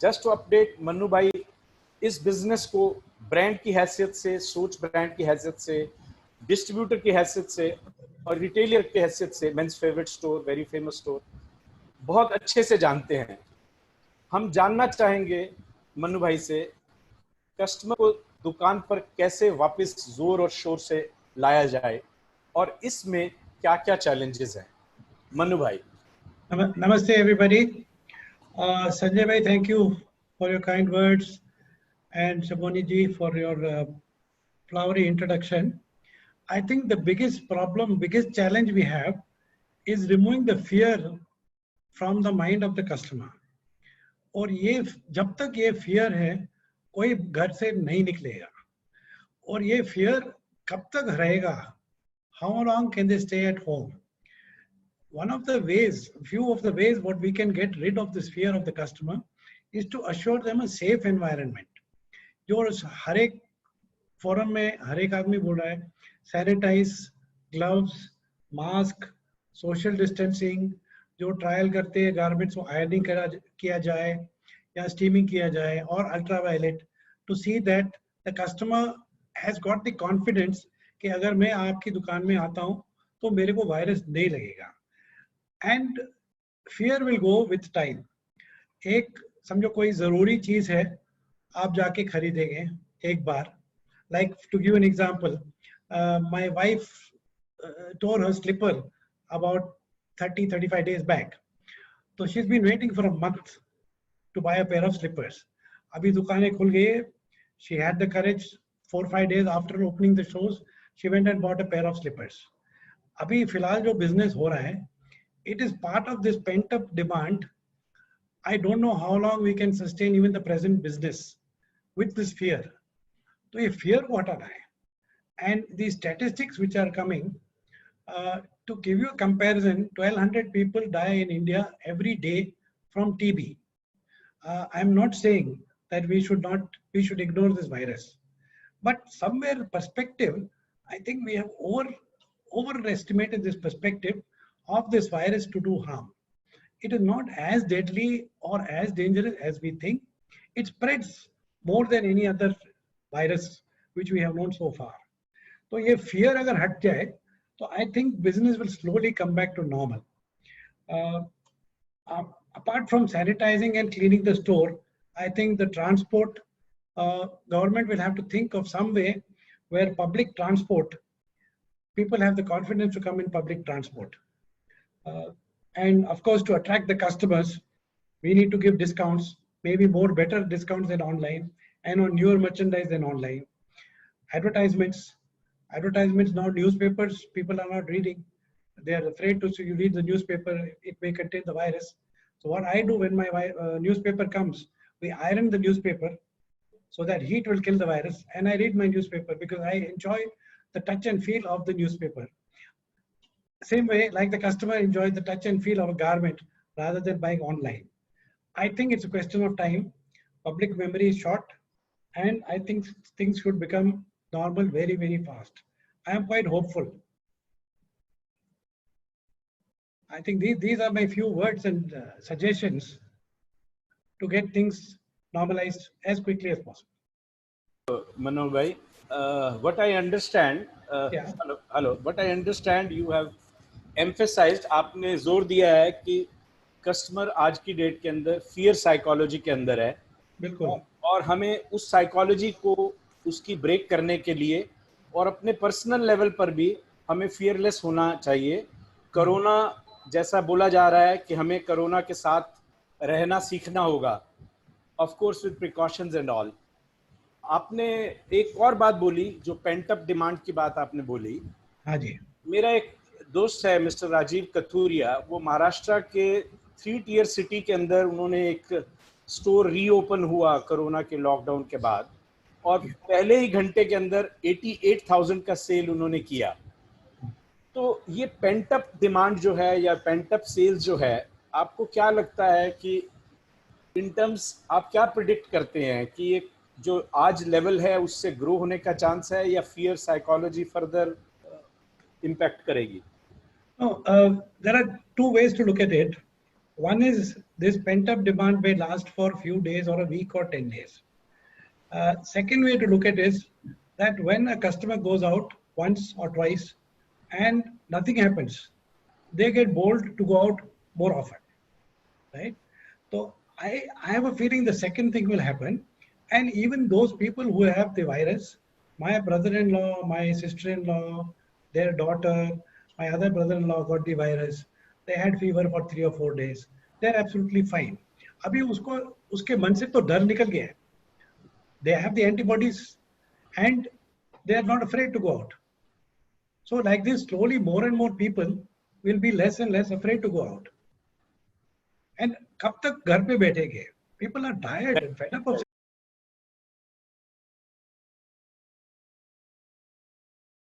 Just to update Mannu भाई, इस business को ब्रांड की हैसियत से, सोच ब्रांड की हैसियत से, डिस्ट्रीब्यूटर की हैसियत से और रिटेलर की हैसियत से, men's favourite store, very famous store, बहुत अच्छे से जानते हैं। हम जानना चाहेंगे मन्नू भाई से, कस्टमर को दुकान पर कैसे वापस जोर और शोर से लाया जाए और इसमें क्या क्या चैलेंजेस हैं। मन्नू भाई। Namaste everybody. Sanjay bhai, thank you for your kind words, and Shaboni ji for your flowery introduction. I think the biggest problem, biggest challenge we have is removing the fear from the mind of the customer. और ये जब तक ये fear है, कोई घर से नहीं निकलेगा। और ये fear कब तक रहेगा? How long can they stay at home? One of the ways, few of the ways what we can get rid of this fear of the customer is to assure them a safe environment. जो हर एक forum में हर एक आदमी बोल रहा है, sanitize, gloves, mask, social distancing, जो trial करते हैं गारमेंट्स को आयरनिंग किया जाए या स्टीमिंग किया जाए, और ultraviolet, to see that the customer has got the confidence कि अगर मैं आपकी दुकान में आता हूँ तो मेरे को वायरस नहीं लगेगा। And fear will go with time. एक समझो कोई जरूरी चीज है, आप जाके खरीदेंगे एक बार। Like to give an example, my wife tore her slipper about 30-35 days back, so she's been waiting for a month to buy a pair of slippers. अभी दुकानें खुल गई है, she had the courage 4-5 days after opening the shows, she went and bought a pair of slippers. अभी फिलहाल जो business हो रहा है, it is part of this pent up demand. I don't know how long we can sustain even the present business with this fear. So ये fear को हटाना है. And the statistics which are coming, to give you a comparison, 1200 people die in India every day from TB. I'm not saying that we should ignore this virus, but somewhere perspective, I think we have overestimated this perspective of this virus to do harm. It is not as deadly or as dangerous as we think. It spreads more than any other virus which we have known so far. So ये fear अगर हट जाए, तो I think business will slowly come back to normal. Apart from sanitizing and cleaning the store, I think the transport, government will have to think of some way where public transport, people have the confidence to come in public transport. And of course, to attract the customers, we need to give discounts, maybe more better discounts than online, and on newer merchandise than online. Advertisements now, newspapers, people are not reading. They are afraid to you read the newspaper, it may contain the virus. So what I do when my newspaper comes, we iron the newspaper so that heat will kill the virus, and I read my newspaper because I enjoy the touch and feel of the newspaper. Same way, like the customer enjoys the touch and feel of a garment rather than buying online. I think it's a question of time. Public memory is short, and I think things should become normal very, very fast. I am quite hopeful. I think these are my few words and suggestions to get things normalized as quickly as possible. Manu bhai, what I understand, Yeah. hello, what I understand, you have emphasized, आपने जोर दिया है कि customer आज की date के अंदर fear psychology के अंदर है, बिल्कुल, और हमें उस साइकोलॉजी को उसकी ब्रेक करने के लिए और अपने पर्सनल लेवल पर भी हमें फियरलेस होना चाहिए। कोरोना जैसा बोला जा रहा है कि हमें कोरोना के साथ रहना सीखना होगा, of course with precautions and all. आपने एक और बात बोली, जो पेंट अप डिमांड की बात आपने बोली। हाँ जी। मेरा एक दोस्त है मिस्टर राजीव कथूरिया, वो महाराष्ट्र के 3 टियर सिटी के अंदर उन्होंने एक स्टोर रीओपन हुआ कोरोना के लॉकडाउन के बाद, और पहले ही घंटे के अंदर 88,000 का सेल उन्होंने किया। तो ये पेंट अप डिमांड जो है या पेंट अप सेल्स जो है, आपको क्या लगता है कि इन टर्म्स आप क्या प्रिडिक्ट करते हैं कि ये जो आज लेवल है उससे ग्रो होने का चांस है, या फियर साइकोलॉजी फर्दर इम्पैक्ट करेगी? No, there are two ways to look at it. One is this pent-up demand may last for a few days or a week or 10 days. Second way to look at it is that when a customer goes out once or twice and nothing happens, they get bold to go out more often, right? So I have a feeling the second thing will happen. And even those people who have the virus, my brother-in-law, my sister-in-law, their daughter, my other brother-in-law got the virus. They had fever for 3 or 4 days. They're absolutely fine. अभी उसको उसके मन से तो डर निकल गया है. They have the antibodies and they are not afraid to go out. So like this, slowly more and more people will be less and less afraid to go out. And कब तक घर पे बैठेंगे? People are tired and fed up of